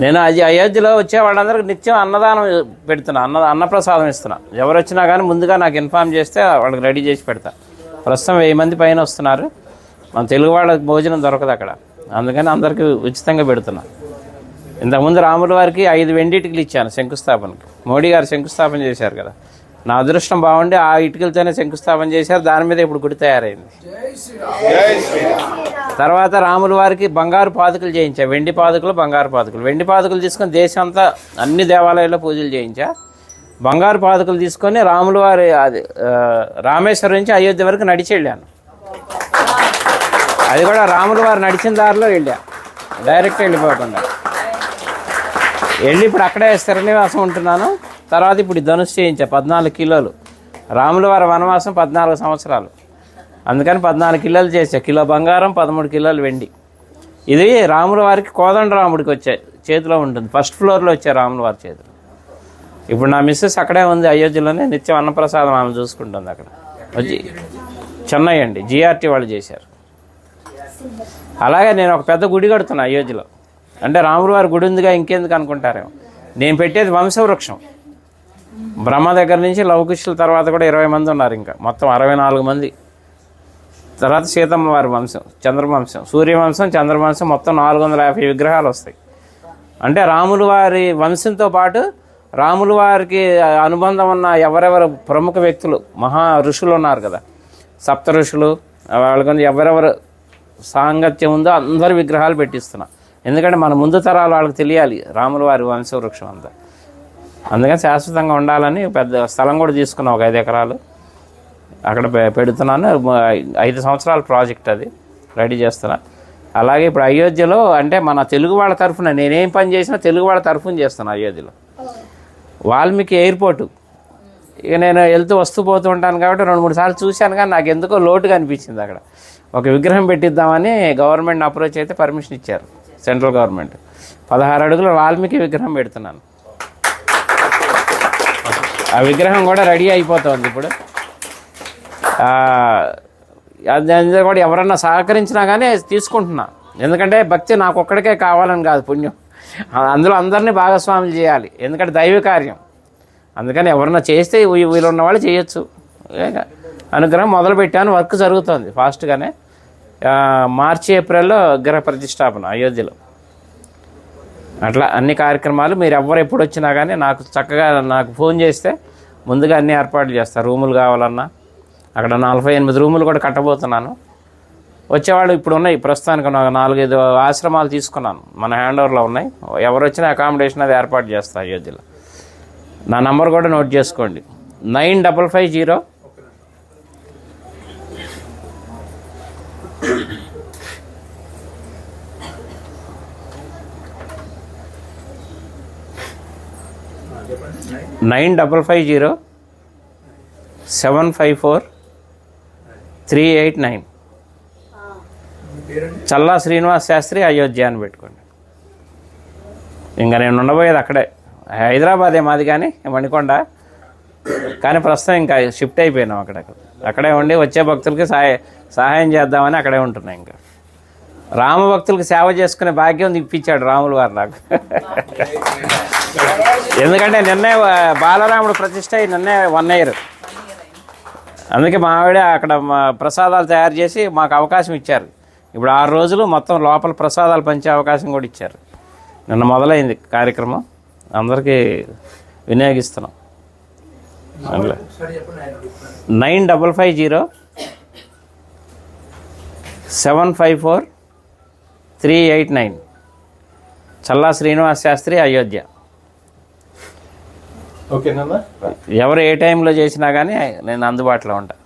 నేను అది అయోధ్యలో వచ్చే వాళ్ళందరికీ నిత్యం అన్నదానం పెడుతున్నా, అన్నప్రసాదం ఇస్తున్నా. ఎవరు వచ్చినా కానీ ముందుగా నాకు ఇన్ఫామ్ చేస్తే వాళ్ళకి రెడీ చేసి పెడతా. ప్రస్తుతం 1000 మంది పైన వస్తున్నారు. మన తెలుగు వాళ్ళకి భోజనం దొరకదు అక్కడ, అందుకని అందరికీ ఉచితంగా పెడుతున్నా. ఇంతకుముందు రాముల వారికి 5 వెండి ఇటుకలు ఇచ్చాను శంకుస్థాపనకి. మోడీ గారు శంకుస్థాపన చేశారు కదా, నా అదృష్టం బాగుండి ఆ ఇటుకలతోనే శంకుస్థాపన చేశారు. దాని మీద ఇప్పుడు గుడి తయారైంది. తర్వాత రాముల వారికి బంగారు పాదుకలు చేయించా, వెండి పాదుకలు, బంగారు పాదుకలు. వెండి పాదుకలు తీసుకొని దేశం అంతా అన్ని దేవాలయాల్లో పూజలు చేయించా. బంగారు పాదుకలు తీసుకొని రాముల వారి అది రామేశ్వరం నుంచి అయోధ్య వరకు నడిచి వెళ్ళాను. అది కూడా రాముల వారు నడిచిన దారిలో వెళ్ళా, డైరెక్ట్ వెళ్ళిపోకుండా వెళ్ళి ఇప్పుడు అక్కడే స్థిరనివాసం ఉంటున్నాను. తర్వాత ఇప్పుడు ధనుసు చేయించా 14 కిలోలు. రాముల వారి వనవాసం 14 సంవత్సరాలు, అందుకని 14 కిలోలు చేసా. కిలో బంగారం, 13 కిలోలు వెండి. ఇది రాముల వారికి కోదండరాముడికి వచ్చాయి చేతిలో ఉంటుంది, ఫస్ట్ ఫ్లోర్లో వచ్చాయి రాముల వారి చేతిలో. ఇప్పుడు నా మిస్సెస్ అక్కడే ఉంది అయోధ్యలోనే, నిత్యం అన్నప్రసాదం ఆమె చూసుకుంటుంది అక్కడ. వచ్చి చెన్నై అండి, జిఆర్టీ వాళ్ళు చేశారు. అలాగే నేను ఒక పెద్ద గుడి కడుతున్నా అయోధ్యలో. అంటే రాముల వారి గుడి ఉందిగా ఇంకెందుకు అనుకుంటారేమో. నేను పెట్టేది వంశవృక్షం. బ్రహ్మ దగ్గర నుంచి లవకుశుల తర్వాత కూడా 20 మంది ఉన్నారు, ఇంకా మొత్తం 64 మంది. తర్వాత సీతమ్మ వారి వంశం, చంద్రవంశం, సూర్యవంశం, చంద్రవంశం, మొత్తం 450 విగ్రహాలు వస్తాయి. అంటే రాముల వారి వంశంతో పాటు రాముల వారికి అనుబంధం ఉన్న ఎవరెవరు ప్రముఖ వ్యక్తులు, మహా ఋషులు ఉన్నారు కదా, సప్త ఋషులు, వాళ్ళకి ఎవరెవరు సాంగత్యం ఉందో అందరి విగ్రహాలు పెట్టిస్తున్నా. ఎందుకంటే మన ముందు తరాలు వాళ్ళకి తెలియాలి రాముల వారి వంశవృక్షం అంతా. అందుకని శాశ్వతంగా ఉండాలని పెద్ద స్థలం కూడా తీసుకున్నాం, ఒక 5 ఎకరాలు. అక్కడ పెడుతున్నాను. 5 సంవత్సరాల ప్రాజెక్ట్, అది రెడీ చేస్తున్నా. అలాగే ఇప్పుడు అయోధ్యలో అంటే మన తెలుగు వాళ్ళ తరఫున నేనేం పని చేసినా తెలుగు వాళ్ళ తరఫున చేస్తాను. అయోధ్యలో వాల్మీకి ఎయిర్పోర్టు, ఇక నేను వెళ్తూ వస్తూ పోతూ ఉంటాను కాబట్టి 2-3 సార్లు చూశాను, కానీ నాకు ఎందుకో లోటుగా అనిపించింది. అక్కడ ఒక విగ్రహం పెట్టిద్దామని గవర్నమెంట్ అప్రోచ్ అయితే పర్మిషన్ ఇచ్చారు, సెంట్రల్ గవర్నమెంట్. 16 అడుగుల వాల్మీకి విగ్రహం పెడుతున్నాను. ఆ విగ్రహం కూడా రెడీ అయిపోతుంది ఇప్పుడు. అది కూడా ఎవరన్నా సహకరించినా కానీ తీసుకుంటున్నా. ఎందుకంటే భక్తి నాకు ఒక్కడికే కావాలని కాదు, పుణ్యం అందులో అందరినీ భాగస్వాములు చేయాలి, ఎందుకంటే దైవ కార్యం. అందుకని ఎవరన్నా చేస్తే వీళ్ళు వాళ్ళు చేయొచ్చు. అనుగ్రహం మొదలుపెట్టాను, వర్క్ జరుగుతుంది ఫాస్ట్గానే. మార్చి ఏప్రిల్లో విగ్రహ ప్రతిష్టాపన అయోధ్యలో. అట్లా అన్ని కార్యక్రమాలు మీరు ఎవరు ఎప్పుడు వచ్చినా కానీ నాకు చక్కగా నాకు ఫోన్ చేస్తే ముందుగా అన్ని ఏర్పాట్లు చేస్తారు. రూములు కావాలన్నా అక్కడ 48 రూములు కూడా కట్టబోతున్నాను. వచ్చేవాళ్ళు ఇప్పుడు ఉన్నాయి, ప్రస్తుతానికి 4-5 ఆశ్రమాలు తీసుకున్నాను, మన హ్యాండ్ ఓవర్లో ఉన్నాయి. ఎవరు వచ్చినా అకామిడేషన్ అది ఏర్పాటు చేస్తా అయోధ్యలో. నా నంబర్ కూడా నోట్ చేసుకోండి, 9550 9550 754 389. చల్లా శ్రీనివాస్ శాస్త్రి, అయోధ్య అని పెట్టుకోండి. ఇంకా నేను ఉండబోయేది అక్కడే, హైదరాబాదే మాది కానీ మణికొండ, కానీ ప్రస్తుతం ఇంకా షిఫ్ట్ అయిపోయినాం అక్కడే ఉండి వచ్చే భక్తులకి సహాయం చేద్దామని అక్కడే ఉంటున్నాయి. ఇంకా రామ భక్తులకు సేవ చేసుకునే భాగ్యం ఇప్పించాడు రాముల వారు నాకు. ఎందుకంటే నిన్నే బాలరాముడు ప్రతిష్ట నిన్నే 1 year. అందుకే మా ఆవిడ అక్కడ ప్రసాదాలు తయారు చేసి మాకు అవకాశం ఇచ్చారు. ఇప్పుడు 6 రోజులు మొత్తం లోపల ప్రసాదాలు పంచే అవకాశం కూడా ఇచ్చారు. నిన్న మొదలైంది కార్యక్రమం, అందరికీ వినియోగిస్తున్నాం. 9550 754 389. చల్లా శ్రీనివాస్ శాస్త్రి, అయోధ్య. ఓకేనా? ఎవరు ఏ టైంలో చేసినా కానీ నేను అందుబాటులో ఉంటాను.